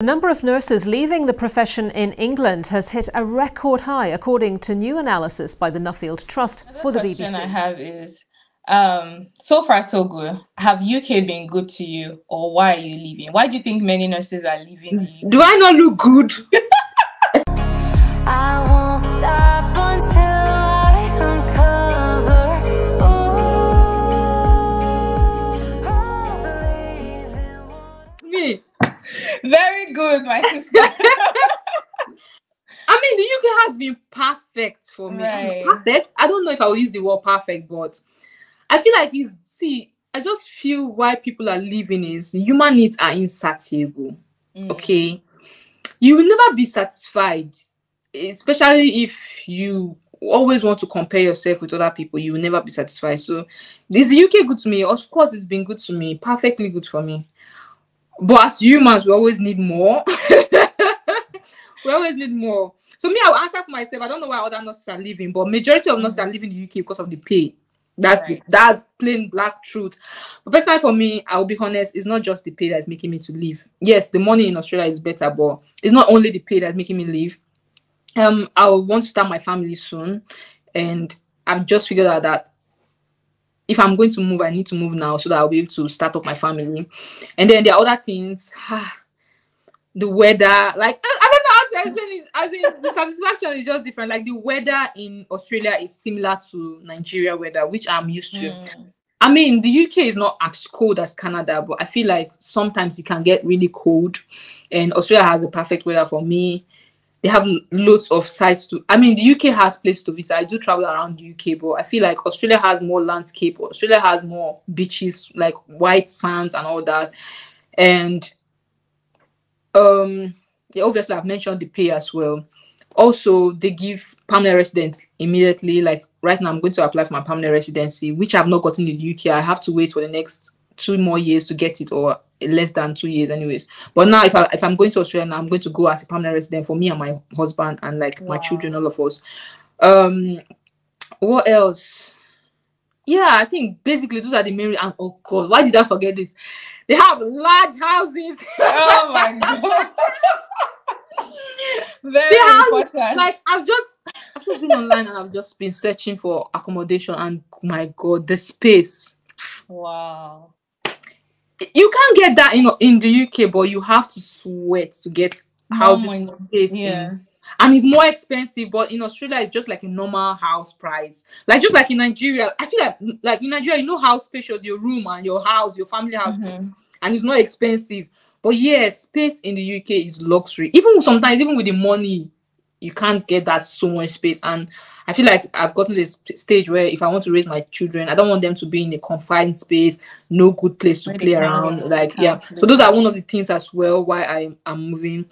The number of nurses leaving the profession in England has hit a record high, according to new analysis by the Nuffield Trust for the BBC. The question I have is, so far so good. Have UK been good to you, or why are you leaving? Why do you think many nurses are leaving the UK? Do I not look good? I won't stop until I uncover. Me. Very good, my sister. I mean, the UK has been perfect for me. Right. Perfect? I don't know if I will use the word perfect, but I feel like I just feel why people are leaving is human needs are insatiable. Okay. You will never be satisfied, especially if you always want to compare yourself with other people. You will never be satisfied. So, is the UK good to me? Of course, it's been good to me. Perfectly good for me. But as humans, we always need more. We always need more. So me, I will answer for myself. I don't know why other nurses are leaving, but majority of nurses are leaving the UK because of the pay. That's plain black truth. But personally, for me, I will be honest, it's not just the pay that's making me to leave. Yes, the money in Australia is better, but it's not only the pay that's making me leave. I want to start my family soon, and I've just figured out that if I'm going to move, I need to move now so that I'll be able to start up my family. And then there are other things, the weather, like I don't know how to explain it. I think the satisfaction is just different. Like the weather in Australia is similar to Nigeria weather, which I'm used to. I mean, the UK is not as cold as Canada, but I feel like sometimes it can get really cold. And Australia has a perfect weather for me. They have loads of sites to. I mean, the UK has places to visit. I do travel around the UK, but I feel like Australia has more landscape. Australia has more beaches, like white sands and all that. And yeah, obviously I've mentioned the pay as well. Also, they give permanent residents immediately. Like right now, I'm going to apply for my permanent residency, which I've not gotten in the UK. I have to wait for the next 2 more years to get it, or less than 2 years anyways. But now if I'm going to Australia now, I'm going to go as a permanent resident for me and my husband and like my children, all of us. What else? Yeah, I think basically those are the main. And oh god, why did I forget this? They have large houses. Oh my god. Very important. Like I've just been online and I've just been searching for accommodation, and my god, the space. Wow. You can't get that in the UK, but you have to sweat to get houses space. Yeah. And it's more expensive, but in Australia it's just like a normal house price. Like just like in Nigeria, I feel like in Nigeria, you know how spacious your room and your house, your family house is, and it's not expensive. But yeah, space in the UK is luxury. Even sometimes, even with the money, you can't get that so much space. And I feel like I've gotten to this stage where if I want to raise my children, I don't want them to be in a confined space, no good place to play around. Like, yeah. So those are one of the things as well why I am moving.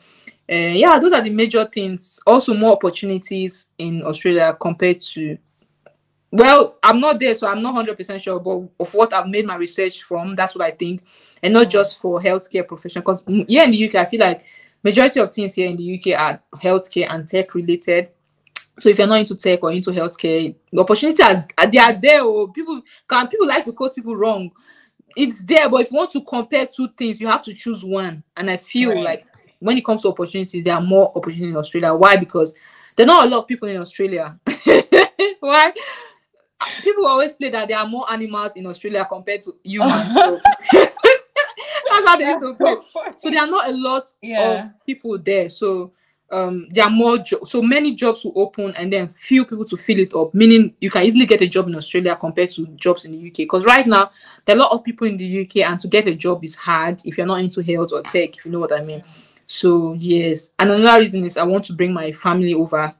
Yeah, those are the major things. Also, more opportunities in Australia compared to. Well, I'm not there, so I'm not 100% sure. But of what I've made my research from, that's what I think, and not just for healthcare profession. Because here in the UK, I feel like majority of things here in the UK are healthcare and tech related. So if you're not into tech or into healthcare, the opportunities they are there. Or people like to quote people wrong. It's there, but if you want to compare two things, you have to choose one. And I feel like when it comes to opportunities, there are more opportunities in Australia. Why? Because there are not a lot of people in Australia. Why? People always play that there are more animals in Australia compared to humans. So that's how they used to play. So there are not a lot of people there. So there are more so many jobs will open and then few people to fill it up, meaning you can easily get a job in Australia compared to jobs in the UK. Because right now there are a lot of people in the UK, and to get a job is hard if you're not into health or tech, if you know what I mean. So yes, and another reason is I want to bring my family over.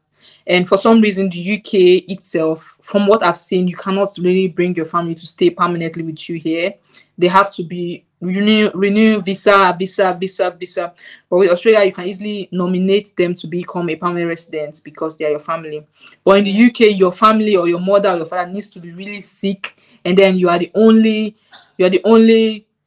And for some reason, the UK itself, from what I've seen, you cannot really bring your family to stay permanently with you here. They have to be renew visa. But with Australia, you can easily nominate them to become a permanent resident because they are your family. But in the UK, your family or your mother or your father needs to be really sick, and then you are the only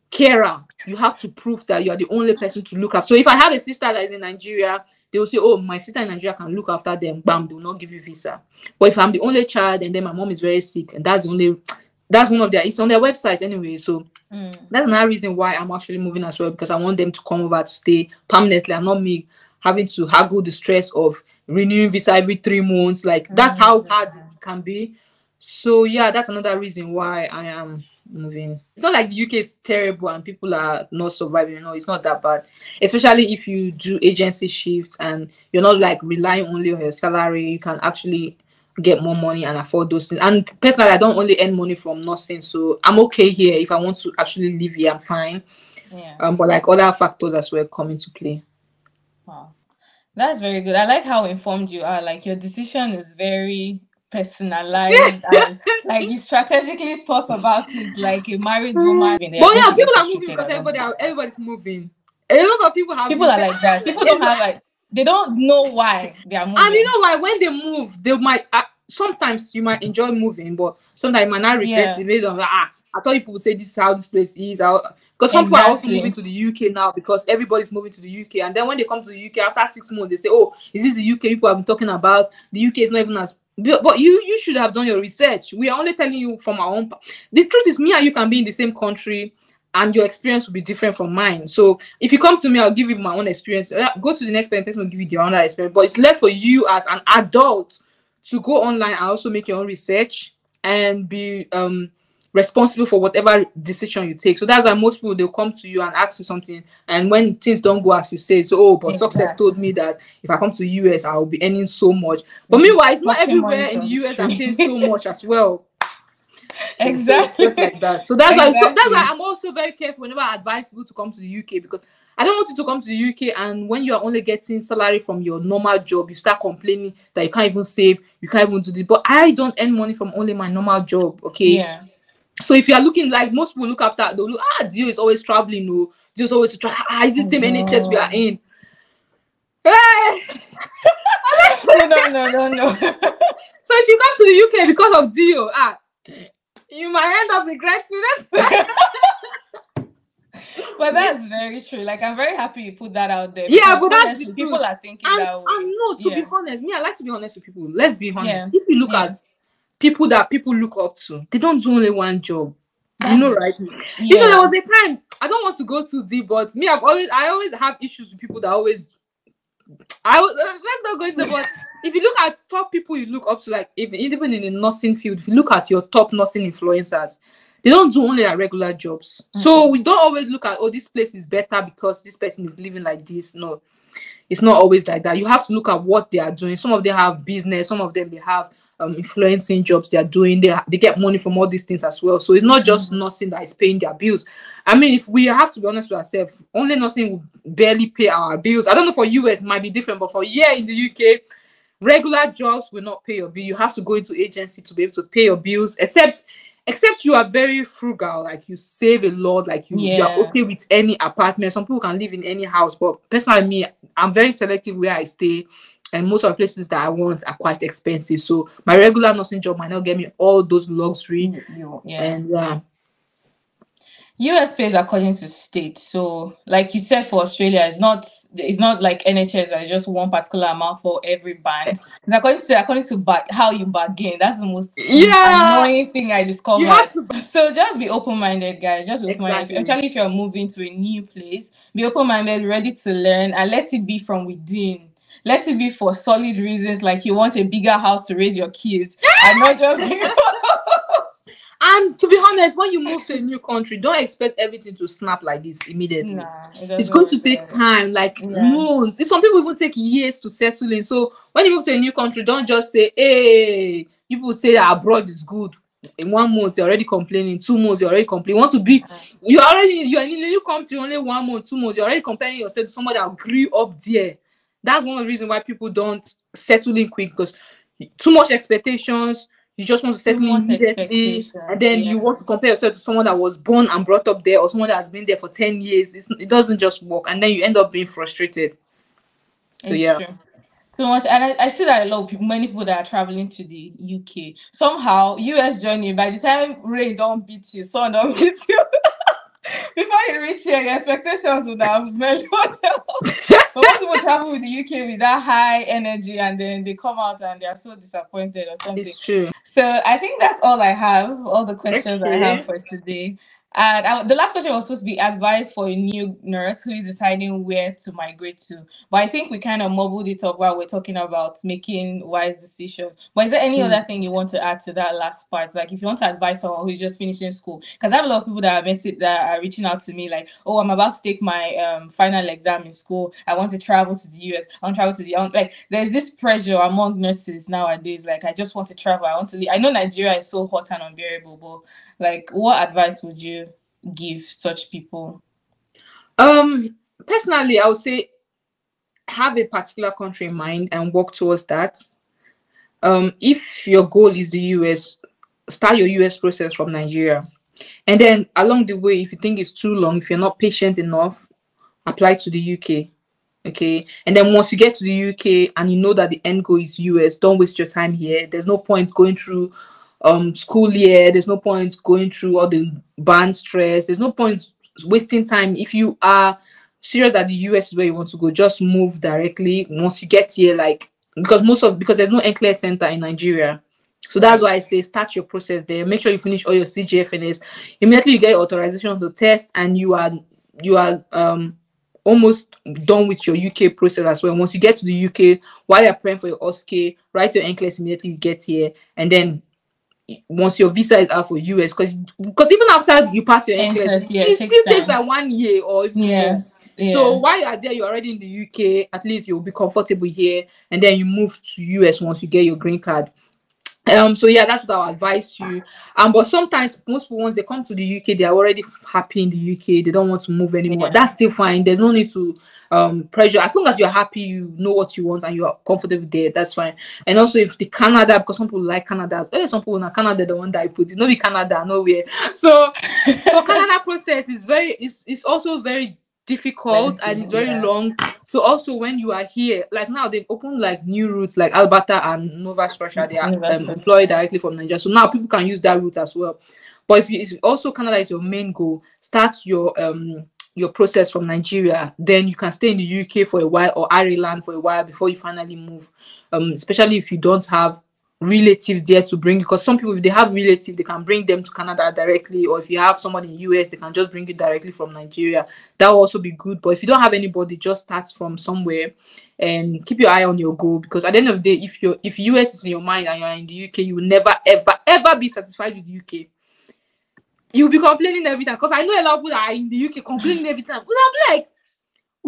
carer. You have to prove that you are the only person to look after. So if I have a sister that is in Nigeria, they will say, oh, my sister in Nigeria can look after them. Bam, they will not give you visa. But if I'm the only child and then my mom is very sick, and that's the only That's one of their, it's on their website anyway. So that's another reason why I'm actually moving as well, because I want them to come over to stay permanently and not me having to haggle the stress of renewing visa every 3 months. Like that's how hard it can be. So yeah, that's another reason why I am moving. It's not like the UK is terrible and people are not surviving. You know, it's not that bad. Especially if you do agency shifts and you're not like relying only on your salary, you can actually get more money and afford those things. And personally, I don't only earn money from nursing, so I'm okay here. If I want to actually live here, I'm fine. Yeah. But like other factors as well come into play. Wow, that's very good. I like how informed you are. Like your decision is very personalized and like you strategically thought about it like a married woman. But yeah, people are moving because everybody's moving. A lot of people have people are like that. People don't have like, they don't know why they are moving. And you know why? When they move, they might sometimes you might enjoy moving, but sometimes you might not regret it based on I thought people would say this is how this place is. Because some people are also moving to the UK now because everybody's moving to the UK. And then when they come to the UK after 6 months, they say, oh, is this the UK people have been talking about? The UK is not even as... But you should have done your research. We are only telling you from our own... The truth is, me and you can be in the same country and your experience will be different from mine. So if you come to me, I'll give you my own experience. Go to the next person will give you their own experience. But it's left for you as an adult to go online and also make your own research and be responsible for whatever decision you take. So that's why most people, they'll come to you and ask you something, and when things don't go as you say, so oh, but success told me that if I come to the US I'll be earning so much. But meanwhile, it's not everywhere in the US that pays so much as well. Exactly. So just like that. So that's why I'm also very careful whenever I advise people to come to the UK, because I don't want you to come to the UK and when you are only getting salary from your normal job, you start complaining that you can't even save, you can't even do this. But I don't earn money from only my normal job, okay? Yeah. So if you are looking, like most people look after, they'll look, Dio is always traveling, no, Dio's always try, is the same NHS we are in? Hey! No. So if you come to the UK because of Dio, you might end up regretting it. But that's very true. Like, I'm very happy you put that out there. Yeah, but that's the people truth. are thinking that way. And no, to be honest, me, I like to be honest with people. Let's be honest. Yeah. If you look at people that people look up to, they don't do only one job. You know, right? You know, there was a time, I don't want to go too deep, but me, I always have issues with people that always, let's not go into it, but if you look at top people you look up to, like even in the nursing field, if you look at your top nursing influencers, they don't do only their regular jobs. So we don't always look at, oh, this place is better because this person is living like this. No, it's not always like that. You have to look at what they are doing. Some of them have business, some of them they have influencing jobs they are doing. They get money from all these things as well. So it's not just nursing that is paying their bills. I mean, if we have to be honest with ourselves, only nursing will barely pay our bills. I don't know, for US it might be different, but for here in the UK, regular jobs will not pay your bill. You have to go into agency to be able to pay your bills, except you are very frugal, like you save a lot, like you are okay with any apartment. Some people can live in any house, but personally me, I'm very selective where I stay, and most of the places that I want are quite expensive. So my regular nursing job might not get me all those luxury. And US pays according to state. So like you said, for Australia, it's not like NHS that is just one particular amount for every band. It's according to how you bargain. That's the most annoying thing I discovered. You have to... So just be open-minded, guys. Just be open-minded. Especially if you're moving to a new place, be open-minded, ready to learn, and let it be from within. Let it be for solid reasons, like you want a bigger house to raise your kids, and not just. And to be honest, when you move to a new country, don't expect everything to snap like this immediately. Nah, it's going to take time, like months. Some people even take years to settle in. So when you move to a new country, don't just say, hey, people say that abroad is good. In 1 month, you're already complaining. 2 months, you're already complaining. You're in a new country, only 1 month, 2 months. You're already comparing yourself to somebody that grew up there. That's one of the reasons why people don't settle in quick, because too much expectations. You just want to settle in immediately, and then you want to compare yourself to someone that was born and brought up there, or someone that has been there for 10 years. It doesn't just work, and then you end up being frustrated. So true. So much, and I see that a lot of people, many people that are traveling to the UK, somehow US journey, by the time rain don't beat you, sun don't beat you, before you reach here, your expectations would have melted. But most people travel with the UK with that high energy, and then they come out and they are so disappointed or something. It's true. So I think that's all I have, all the questions I Okay. have for today. And the last question was supposed to be advice for a new nurse who is deciding where to migrate to. But I think we kind of mumbled it up while we're talking about making wise decisions. But is there any other thing you want to add to that last part? Like if you want to advise someone who's just finishing school, because I have a lot of people that are reaching out to me like, oh, I'm about to take my final exam in school. I want to travel to the US. I want to travel to like there's this pressure among nurses nowadays. Like I just want to travel. I want to leave. I know Nigeria is so hot and unbearable, but like what advice would you give such people? Personally, I would say have a particular country in mind and work towards that. If your goal is the US, start your US process from Nigeria, and then along the way, if you think it's too long, if you're not patient enough, apply to the UK. Okay, and then once you get to the UK and you know that the end goal is US, don't waste your time here. There's no point going through school year. There's no point going through all the band stress. There's no point wasting time. If you are serious that the US is where you want to go, just move directly once you get here. Like because there's no NCLEX center in Nigeria, so that's why I say start your process there. Make sure you finish all your CGFNS. Immediately you get authorization to test, and you are almost done with your UK process as well. Once you get to the UK, while you're praying for your OSCE, write your NCLEX immediately you get here, and then once your visa is out for US, because even after you pass your NCLEX, it still takes like 1 year or even more. Yeah. So while you are there, you're already in the UK. At least you'll be comfortable here, and then you move to US once you get your green card. So yeah, that's what I'll advise you. But sometimes most people, once they come to the UK, they are already happy in the UK. They don't want to move anymore. Yeah. That's still fine. There's no need to pressure. As long as you're happy, you know what you want, and you are comfortable there, that's fine. And also if the Canada, because some people like Canada, some people in Canada the one that I put it, no be Canada nowhere. So for Canada process is it's also very difficult and it's very long. So also when you are here, like now they've opened like new routes like Alberta and Nova Scotia, they are employed directly from Nigeria, so now people can use that route as well. But if also Canada is your main goal, start your process from Nigeria, then you can stay in the UK for a while or Ireland for a while before you finally move, especially if you don't have relatives there to bring, because some people, if they have relatives, they can bring them to Canada directly, or if you have somebody in US, they can just bring you directly from Nigeria. That will also be good. But if you don't have anybody, just start from somewhere and keep your eye on your goal, because at the end of the day, if US is in your mind and you're in the UK, you will never ever be satisfied with the UK. You'll be complaining every time, because I know a lot of people that are in the UK complaining every time. But I'm like,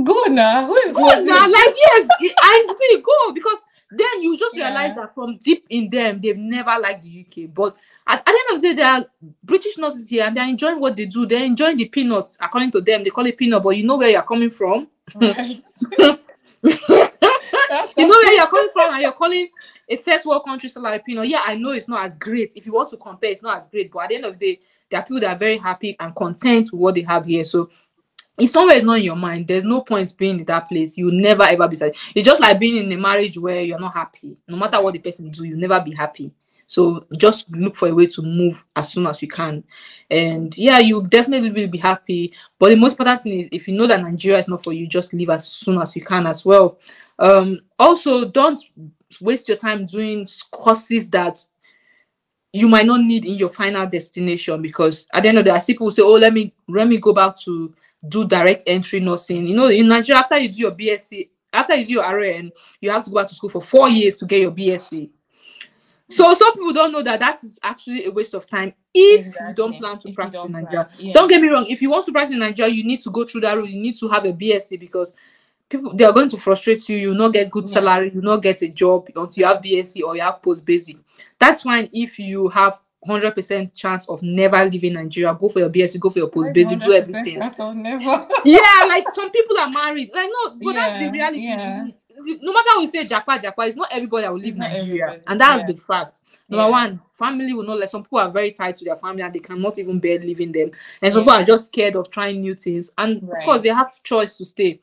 go now, who is good now? Like, yes, I say go, because then you just realize that from deep in them, they've never liked the UK. But at the end of the day, there are British nurses here and they're enjoying what they do. They're enjoying the peanuts, according to them. They call it peanut, but you know where you're coming from. Right. You know where you're coming from, and you're calling a first world country salary peanut. Yeah, I know it's not as great. If you want to compare, it's not as great. But at the end of the day, there are people that are very happy and content with what they have here. So if somewhere is not in your mind, there's no point being in that place. You'll never ever be satisfied. It's just like being in a marriage where you're not happy. No matter what the person do, you'll never be happy. So just look for a way to move as soon as you can. And yeah, you'll definitely be happy. But the most important thing is, if you know that Nigeria is not for you, just leave as soon as you can as well. Also, don't waste your time doing courses that you might not need in your final destination, because at the end of the day, I see people say, oh, let me go back to do direct entry nursing. You know, in Nigeria, after you do your BSc, after you do your RN, you have to go back to school for 4 years to get your BSc. So some people don't know that is actually a waste of time if you don't plan to practice in Nigeria. Don't get me wrong, if you want to practice in Nigeria, you need to go through that route. You need to have a BSc, because people, they are going to frustrate you. You'll not get good salary. You'll not get a job until you have BSc or you have post basic. That's fine if you have 100% chance of never leaving Nigeria. Go for your BSc, go for your post basic, do everything. Never. Yeah, like some people are married. Like, no, but that's the reality. Yeah. No matter how we say Japa, it's not everybody that will leave Nigeria. And that's the fact. Number one, family will not let. Some people are very tied to their family and they cannot even bear leaving them. And some people are just scared of trying new things. And of course, they have choice to stay.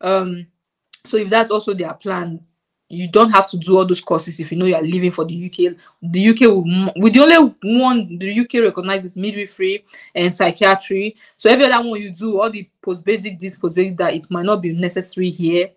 So if that's also their plan, you don't have to do all those courses if you know you are leaving for the UK. The UK will the only one the UK recognizes midwifery and psychiatry. So every other one you do, all the post basic this, post basic that, it might not be necessary here.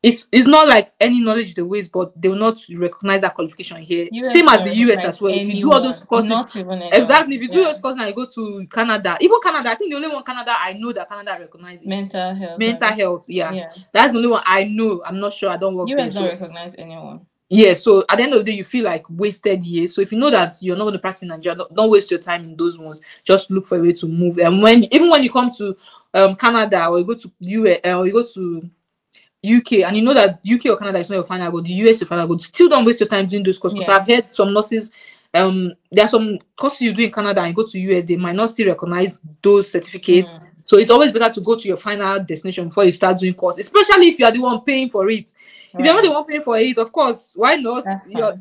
it's not like any knowledge they waste, but they will not recognize that qualification here. US Same as don't the US recognize as well. If you do all those anyone, courses, not even anyone. exactly. If you do Yeah. those courses and you go to Canada, even Canada, I think the only one Canada I know that Canada recognizes Mental health. mental health. Yes, Yeah. that's the only one I know. I'm not sure. I don't work there. US don't So, recognize anyone. yeah, so at the end of the day, you feel like wasted years. So if you know that you're not going to practice in Nigeria, don't waste your time in those ones. Just look for a way to move. And even when you come to Canada, or you go to US, or you go to UK, and you know that UK or Canada is not your final goal, the US your final goal, still don't waste your time doing those courses. Because Yeah. I've heard some nurses, there are some courses you do in Canada and you go to US, they might not still recognize those certificates. So it's always better to go to your final destination before you start doing course, especially if you are the one paying for it. If you're not the one paying for it, of course, why not?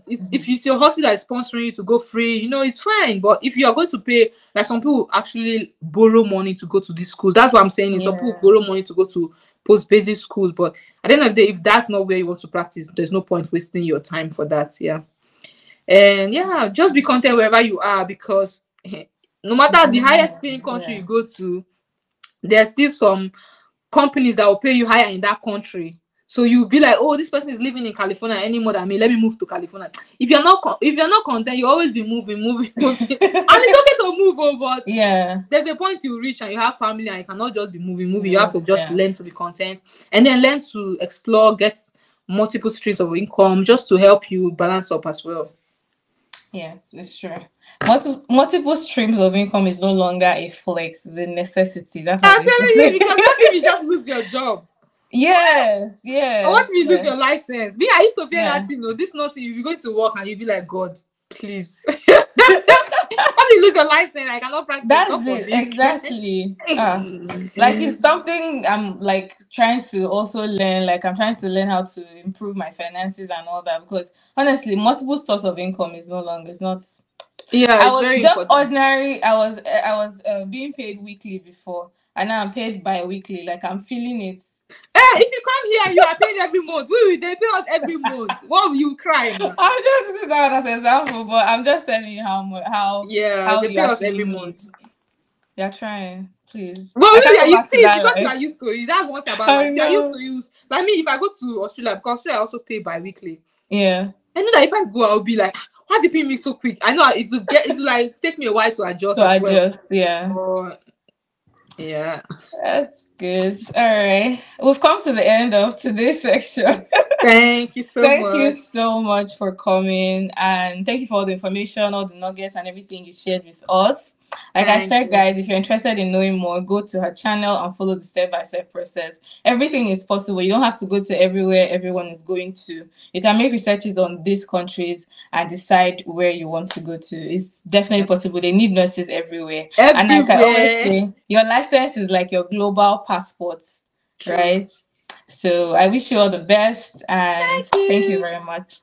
If it's your hospital is sponsoring you to go free, you know, it's fine. But if you are going to pay, like some people actually borrow money to go to these schools. That's what I'm saying. Is some people borrow money to go to post-basic schools. But at the end of the day, if that's not where you want to practice, there's no point wasting your time for that. Yeah. And yeah, just be content wherever you are, because no matter the highest paying country you go to, there's still some companies that will pay you higher in that country. So you'll be like, oh, this person is living in California any more than me. Let me move to California. If you're not content, you always be moving. And it's okay to move, but yeah, there's a point you reach and you have family and you cannot just be moving. You have to just learn to be content, and then learn to explore, get multiple streams of income just to help you balance up as well. Yes, it's true. Multiple streams of income is no longer a flex; it's a necessity. That's I'm telling you, because what if you just lose your job? Yes. Or what if you lose your license? Me, I used to fear that, you know, this nothing, you're going to work and you'll be like, God, please. What if you lose your license? I cannot practice. That's it, exactly. Like, it's something I'm like trying to also learn. Like, I'm trying to learn how to improve my finances and all that, because honestly, multiple source of income is no longer, it's not. Yeah, I was very just important. ordinary. I was being paid weekly before, and now I'm paid bi-weekly. Like, I'm feeling it. If you come here, you are paid every month. They pay us every month. What will you cry? I'm just using that as an example, but I'm just telling you how they pay us every month. You're trying, please. Well, you see, because you are used to it. That's one thing about life. You are used to use. Like me, if I go to Australia, because Australia I also pay bi-weekly. Yeah. I know that if I go, I'll be like, why they pay me so quick? I know it will like take me a while to adjust. Yeah. Yeah. That's good. All right. We've come to the end of today's section. Thank you so much. Thank you so much for coming, and thank you for all the information, all the nuggets and everything you shared with us. Like I said, guys, if you're interested in knowing more, go to her channel and follow the step-by-step process. Everything is possible. You don't have to go to everywhere everyone is going to. You can make researches on these countries and decide where you want to go to. It's definitely possible. They need nurses everywhere. And like I always say, your license is like your global passport, right? So I wish you all the best, and thank you very much.